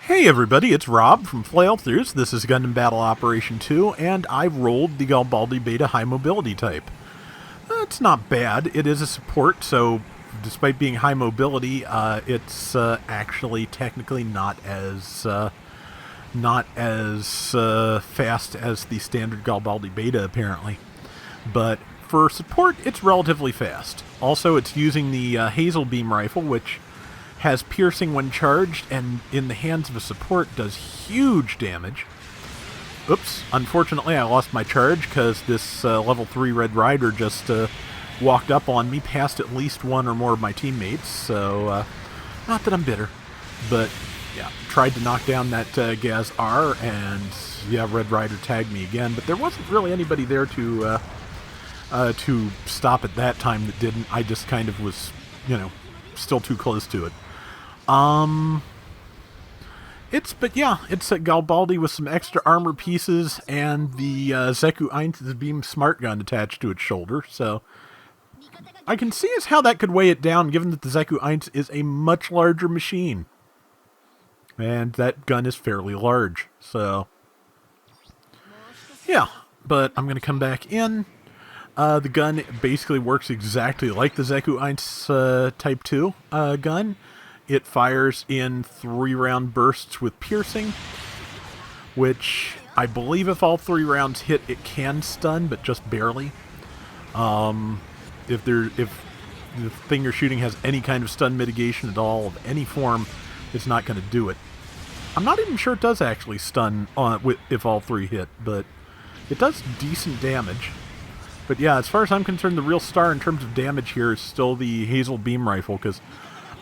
Hey everybody, it's Rob from Flailthroughs. This is Gundam Battle Operation 2, and I rolled the Galbaldy Beta High Mobility type. It's not bad. It is a support, so despite being high mobility, it's actually technically not as fast as the standard Galbaldy Beta, apparently. But for support, it's relatively fast. Also, it's using the Hazel Beam Rifle, which has piercing when charged, and in the hands of a support does huge damage. Oops, unfortunately I lost my charge because this level 3 Red Rider just walked up on me past at least one or more of my teammates, so not that I'm bitter, but yeah, tried to knock down that Gaz R, and yeah, Red Rider tagged me again, but there wasn't really anybody there to stop at that time that didn't. I just kind of was, still too close to it. It's a Galbaldy with some extra armor pieces and the XekuEins beam Smartgun attached to its shoulder, so I can see as how that could weigh it down, given that the XekuEins is a much larger machine. And that gun is fairly large, so yeah, but I'm going to come back in. The gun basically works exactly like the XekuEins Type 2 gun. It fires in 3-round bursts with piercing, which I believe if all 3 rounds hit, it can stun, but just barely. If the thing you're shooting has any kind of stun mitigation at all, of any form, it's not going to do it. I'm not even sure it does actually stun if all 3 hit, but it does decent damage. But yeah, as far as I'm concerned, the real star in terms of damage here is still the Hazel Beam Rifle, because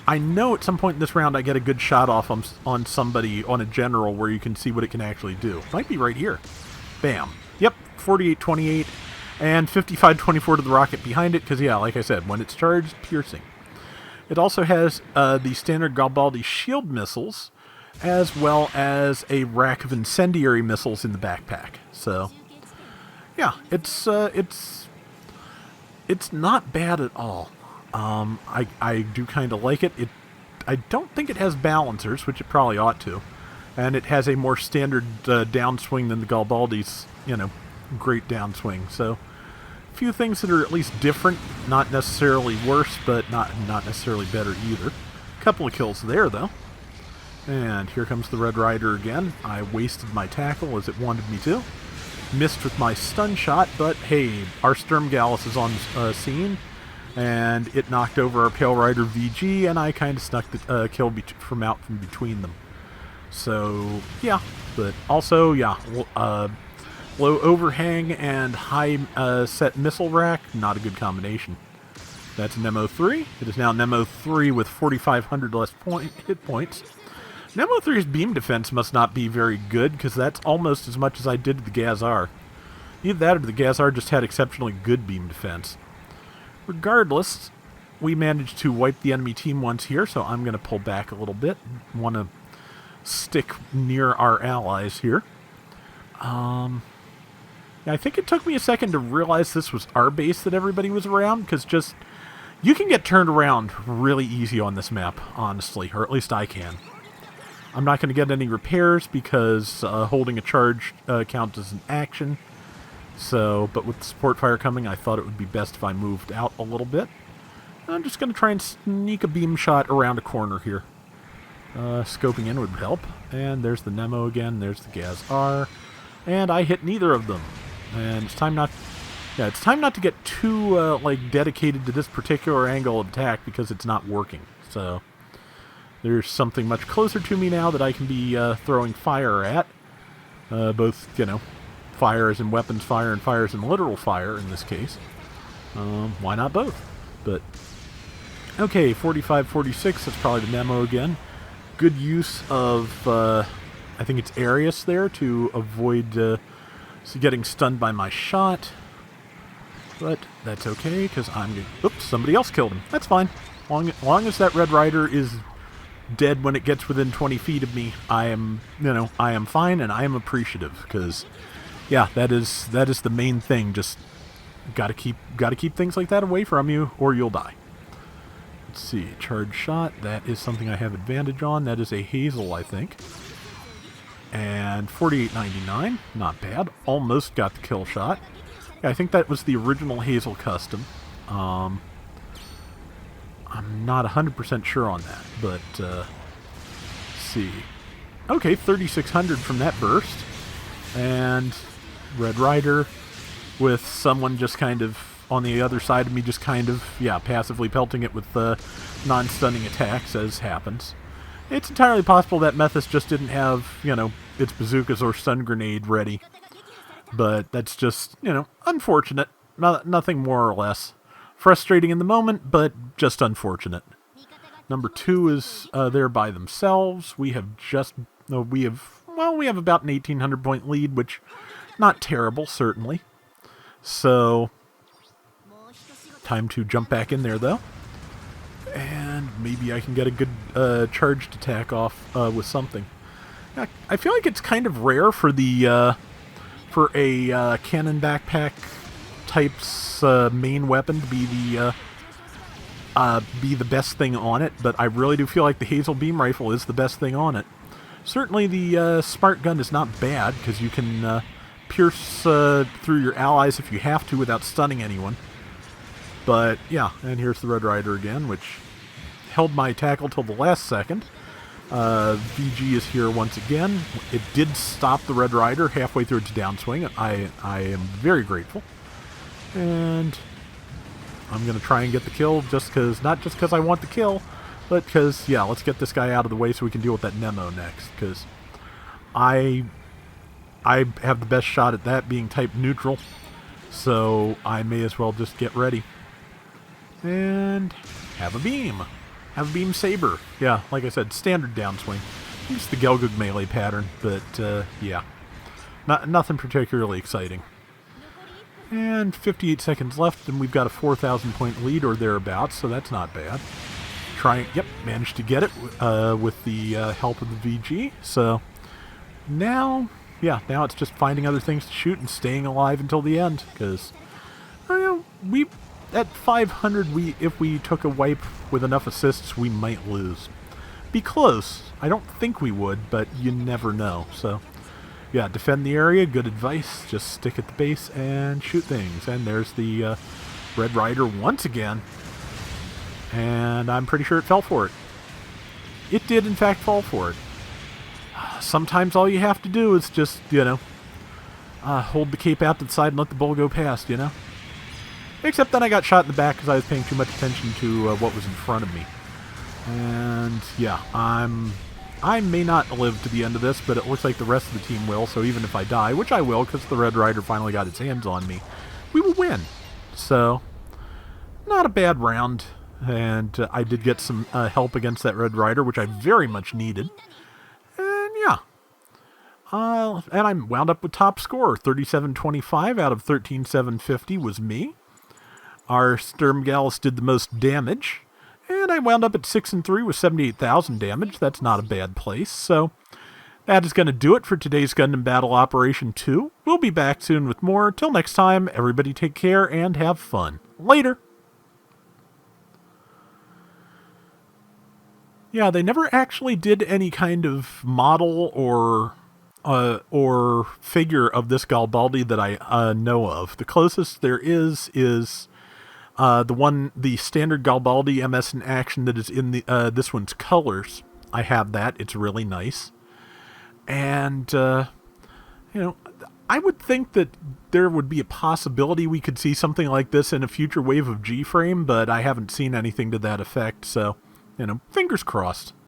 I know at some point in this round I get a good shot off on somebody, on a general, where you can see what it can actually do. Might be right here. Bam. Yep, 48-28, and 55-24 to the rocket behind it, because yeah, like I said, when it's charged, piercing. It also has the standard Galbaldy shield missiles, as well as a rack of incendiary missiles in the backpack. So yeah, it's not bad at all. I do kind of like it. I don't think it has balancers, which it probably ought to, and it has a more standard downswing than the Galbaldy's, great downswing. So a few things that are at least different, not necessarily worse, but not necessarily better either. A couple of kills there, though. And here comes the Red Rider again. I wasted my tackle as it wanted me to. Missed with my stun shot, but hey, our Sturmgallus is on scene, and it knocked over our Pale Rider VG, and I kind of snuck the kill from between them. So yeah, but also yeah, low overhang and high set missile rack, not a good combination. That's Nemo 3. It is now Nemo 3 with 4,500 less hit points. Nemo 3's beam defense must not be very good, because that's almost as much as I did to the Gaz R. Either that or the Gaz R just had exceptionally good beam defense. Regardless, we managed to wipe the enemy team once here, so I'm going to pull back a little bit. Want to stick near our allies here. Yeah, I think it took me a second to realize this was our base that everybody was around, because you can get turned around really easy on this map, honestly, or at least I can. I'm not going to get any repairs because holding a charge counts as an action. So, but with the support fire coming, I thought it would be best if I moved out a little bit. I'm just going to try and sneak a beam shot around a corner here. Scoping in would help. And there's the Nemo again. There's the Gaz R. And I hit neither of them. And it's time not to get too dedicated to this particular angle of attack, because it's not working. So there's something much closer to me now that I can be throwing fire at. Both, fire as in weapons fire and fire as in literal fire in this case. Why not both? But okay, 45-46, that's probably the Nemo again. Good use of, I think it's Arius there to avoid getting stunned by my shot. But that's okay, because oops, somebody else killed him. That's fine. Long as that Red Rider is dead when it gets within 20 feet of me, I am fine, and I am appreciative, because yeah, that is the main thing. Just gotta keep things like that away from you, or you'll die. Let's see, charge shot. That is something I have advantage on. That is a Hazel, I think. And 48.99, not bad. Almost got the kill shot. Yeah, I think that was the original Hazel custom. I'm not 100% sure on that, but let's see. Okay, 3,600 from that burst. And Red Rider with someone just kind of on the other side of me, just kind of, yeah, passively pelting it with non-stunning attacks, as happens. It's entirely possible that Methus just didn't have, you know, its bazookas or stun grenade ready. But that's just, you know, unfortunate. Nothing more or less. Frustrating in the moment, but just unfortunate. Number 2 is there by themselves. We have about an 1,800 point lead, which not terrible, certainly. So, time to jump back in there, though. And maybe I can get a good charged attack off with something. I feel like it's kind of rare for the for a cannon backpack type's main weapon to be the best thing on it, but I really do feel like the Hazel beam rifle is the best thing on it. Certainly the Smart Gun is not bad, because you can pierce through your allies if you have to without stunning anyone. But yeah, and here's the Red Rider again, which held my tackle till the last second. VG is here once again. It did stop the Red Rider halfway through its downswing. I am very grateful. And I'm going to try and get the kill, not just because I want the kill, but because, yeah, let's get this guy out of the way so we can deal with that Nemo next, because I have the best shot at that being type neutral, so I may as well just get ready. And have a beam. Have a beam saber. Yeah, like I said, standard downswing. Just the Gelgug melee pattern, but yeah. Nothing particularly exciting. And 58 seconds left, and we've got a 4,000 point lead or thereabouts, so that's not bad. Managed to get it with the help of the VG. So now it's just finding other things to shoot and staying alive until the end, because at 500, if we took a wipe with enough assists, we might lose. Be close. I don't think we would, but you never know. So yeah, defend the area, good advice. Just stick at the base and shoot things. And there's the Red Rider once again. And I'm pretty sure it fell for it. It did, in fact, fall for it. Sometimes all you have to do is just, hold the cape out to the side and let the bull go past, Except then I got shot in the back because I was paying too much attention to what was in front of me. And, yeah, I may not live to the end of this, but it looks like the rest of the team will, so even if I die, which I will because the Red Rider finally got its hands on me, we will win. So, not a bad round, and I did get some help against that Red Rider, which I very much needed. And yeah. And I wound up with top score. 3725 out of 13,750 was me. Our Sturmgallus did the most damage. And I wound up at 6-3 with 78,000 damage. That's not a bad place. So that is going to do it for today's Gundam Battle Operation 2. We'll be back soon with more. Till next time, everybody take care and have fun. Later! Yeah, they never actually did any kind of model or figure of this Galbaldy that I know of. The closest there is the standard Galbaldy MS in action that is in the this one's colors. I have that. It's really nice. And, I would think that there would be a possibility we could see something like this in a future wave of G-Frame, but I haven't seen anything to that effect, so, fingers crossed.